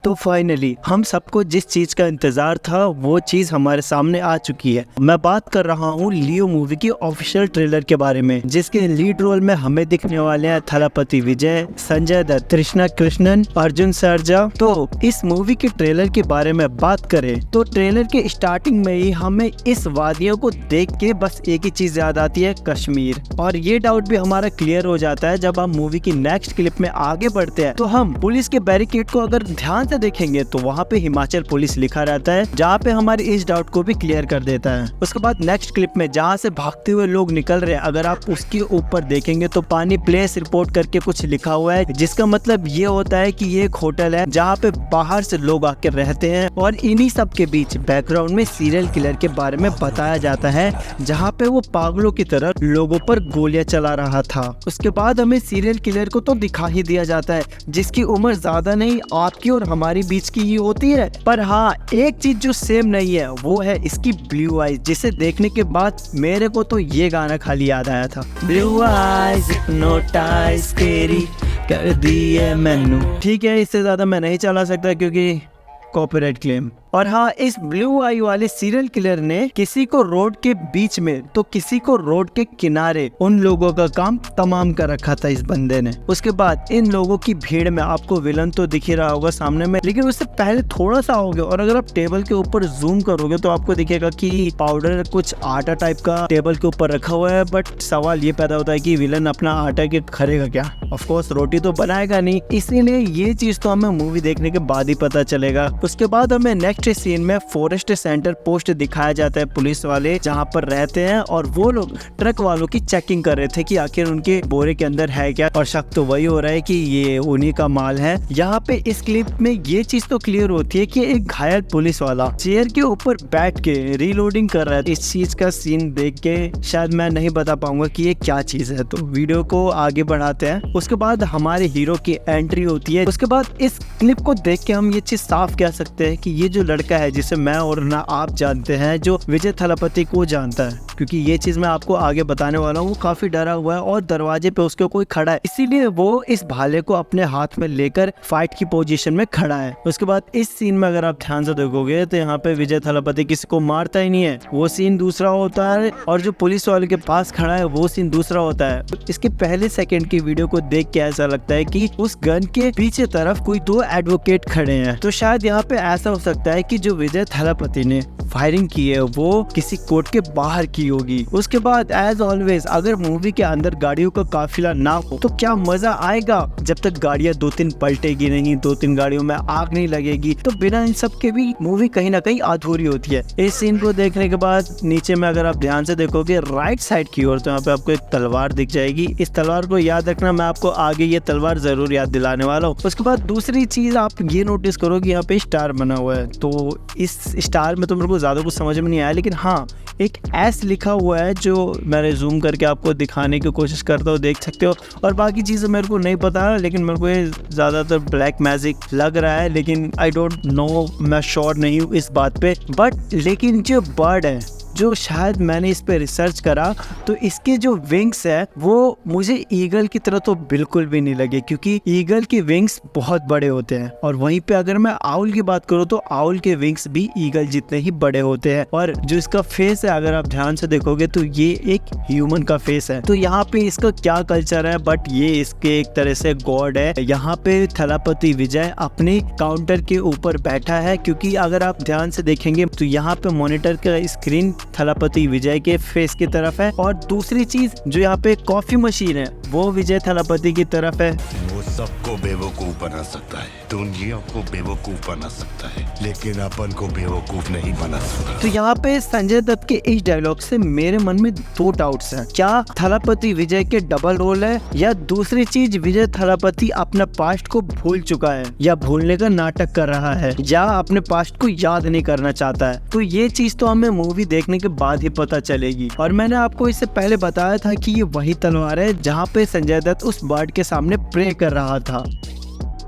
तो फाइनली हम सबको जिस चीज का इंतजार था वो चीज हमारे सामने आ चुकी है। मैं बात कर रहा हूँ लियो मूवी की ऑफिशियल ट्रेलर के बारे में, जिसके लीड रोल में हमें दिखने वाले हैं थलापति विजय, संजय दत्त, तृष्णा कृष्णन, अर्जुन सर्जा। तो इस मूवी के ट्रेलर के बारे में बात करें तो ट्रेलर के स्टार्टिंग में ही हमें इस वादियों को देख के बस एक ही चीज याद आती है, कश्मीर। और ये डाउट भी हमारा क्लियर हो जाता है जब हम मूवी की नेक्स्ट क्लिप में आगे बढ़ते हैं। तो हम पुलिस के बैरिकेड को अगर ध्यान से देखेंगे तो वहाँ पे हिमाचल पुलिस लिखा रहता है, जहाँ पे हमारे इस डाउट को भी क्लियर कर देता है। उसके बाद नेक्स्ट क्लिप में जहाँ से भागते हुए लोग निकल रहे हैं, अगर आप उसके ऊपर देखेंगे तो पानी प्लेस रिपोर्ट करके कुछ लिखा हुआ है, जिसका मतलब ये होता है कि ये एक होटल है जहाँ पे बाहर से लोग आकर रहते हैं। और इन्हीं सब के बीच बैकग्राउंड में सीरियल किलर के बारे में बताया जाता है, जहाँ पे वो पागलों की तरह लोगों पर गोलियां चला रहा था। उसके बाद हमें सीरियल किलर को तो दिखा ही दिया जाता है, जिसकी उम्र ज्यादा नहीं आपकी और हमारी बीच की ही होती है। पर हाँ, एक चीज जो सेम नहीं है वो है इसकी ब्लू आईज, जिसे देखने के बाद मेरे को तो ये गाना खाली याद आया था, ब्लू आईज हिप्नोटाइज तेरी कर दी है मैनू। ठीक है, इससे ज्यादा मैं नहीं चला सकता क्योंकि कॉपीराइट क्लेम। और हाँ, इस ब्लू आई वाले सीरियल किलर ने किसी को रोड के बीच में तो किसी को रोड के किनारे उन लोगों का काम तमाम कर रखा था इस बंदे ने। उसके बाद इन लोगों की भीड़ में आपको विलन तो दिख ही रहा होगा सामने में, लेकिन उससे पहले थोड़ा सा आओगे और अगर आप टेबल के ऊपर जूम करोगे तो आपको दिखेगा कि पाउडर कुछ आटा टाइप का टेबल के ऊपर रखा हुआ है। बट सवाल ये पैदा होता है कि विलन अपना आटा के खरेगा क्या? ऑफ कोर्स रोटी तो बनाएगा नहीं, इसीलिए ये चीज तो हमें मूवी देखने के बाद ही पता चलेगा। उसके बाद हमें नेक्स्ट सीन में फॉरेस्ट सेंटर पोस्ट दिखाया जाता है, पुलिस वाले जहाँ पर रहते हैं और वो लोग ट्रक वालों की चेकिंग कर रहे थे कि आखिर उनके बोरे के अंदर है क्या, और शक तो वही हो रहा है कि ये उन्हीं का माल है। यहाँ पे इस क्लिप में ये चीज तो क्लियर होती है कि एक घायल पुलिस वाला चेयर के ऊपर बैठ के रीलोडिंग कर रहा है। इस चीज का सीन देख के शायद मैं नहीं बता पाऊंगा कि ये क्या चीज है, तो वीडियो को आगे बढ़ाते हैं। उसके बाद हमारे हीरो की एंट्री होती है। उसके बाद इस क्लिप को देख के हम ये चीज साफ कह सकते हैं कि ये जो लड़का है जिसे मैं और ना आप जानते हैं, जो विजय थलापति को जानता है, क्योंकि ये चीज मैं आपको आगे बताने वाला हूँ, वो काफी डरा हुआ है और दरवाजे पे उसके कोई खड़ा है, इसीलिए वो इस भाले को अपने हाथ में लेकर फाइट की पोजीशन में खड़ा है। उसके बाद इस सीन में अगर आप ध्यान से देखोगे तो यहाँ पे विजय थलापति किसी को मारता ही नहीं है, वो सीन दूसरा होता है, और जो पुलिस वाले के पास खड़ा है वो सीन दूसरा होता है। इसके पहले सेकंड की वीडियो को देख के ऐसा लगता है कि उस गन के पीछे तरफ कोई दो एडवोकेट खड़े हैं, तो शायद यहाँ पे ऐसा हो सकता है कि जो विजय थलापति ने फायरिंग की है वो किसी कोर्ट के बाहर की होगी। उसके बाद एज ऑलवेज अगर मूवी के अंदर गाड़ियों का काफिला ना हो तो क्या मजा आएगा जब तक गाड़ियां दो तीन पलटेगी नहीं, दो तीन गाड़ियों में आग नहीं लगेगी, तो बिना इन सब के भी मूवी कहीं ना कहीं अधूरी होती है। इस सीन को देखने के बाद नीचे में अगर आप ध्यान से देखोगे राइट साइड की ओर, तो यहाँ पे आपको एक तलवार दिख जाएगी। इस तलवार को याद रखना, मैं आपको आगे ये तलवार जरूर याद दिलाने वाला हूँ। उसके बाद दूसरी चीज आप ये नोटिस करोगे, यहाँ पे स्टार बना हुआ है, तो इस स्टार में तो मेरे को ज्यादा कुछ समझ में नहीं आया, लेकिन हाँ एक एस लिखा हुआ है जो मैंने जूम करके आपको दिखाने की कोशिश करता हूँ, देख सकते हो। और बाकी चीजें मेरे को नहीं पता, लेकिन मेरे को ये ज्यादातर ब्लैक मैजिक लग रहा है, लेकिन आई डोंट नो, मैं श्योर नहीं हूँ इस बात पे। बट लेकिन जो बर्ड है, जो शायद मैंने इस पे रिसर्च करा, तो इसके जो विंग्स है वो मुझे ईगल की तरह तो बिल्कुल भी नहीं लगे, क्योंकि ईगल के विंग्स बहुत बड़े होते हैं। और वहीं पे अगर मैं आउल की बात करूँ तो आउल के विंग्स भी ईगल जितने ही बड़े होते हैं। और जो इसका फेस है अगर आप ध्यान से देखोगे तो ये एक ह्यूमन का फेस है। तो यहाँ पे इसका क्या कल्चर है, बट ये इसके एक तरह से गॉड है। यहाँ पे थलापति विजय अपने काउंटर के ऊपर बैठा है, क्योंकि अगर आप ध्यान से देखेंगे तो यहाँ पे मॉनिटर का स्क्रीन थलापति विजय के फेस की तरफ है, और दूसरी चीज जो यहाँ पे कॉफी मशीन है वो विजय थलापति की तरफ है। वो सबको बेवकूफ बना सकता है, दुनिया को बेवकूफ बना सकता है, लेकिन अपन को बेवकूफ नहीं बना सकता। तो यहाँ पे संजय दत्त के इस डायलॉग से मेरे मन में दो डाउट्स हैं, क्या थलापति विजय के डबल रोल है, या दूसरी चीज विजय थलापति अपना पास्ट को भूल चुका है, या भूलने का नाटक कर रहा है, या अपने पास्ट को याद नहीं करना चाहता है। तो ये चीज तो हमें मूवी देखने के बाद ही पता चलेगी। और मैंने आपको इससे पहले बताया था कि ये वही तलवार है जहाँ पे संजय दत्त उस बर्ड के सामने प्रे कर रहा था।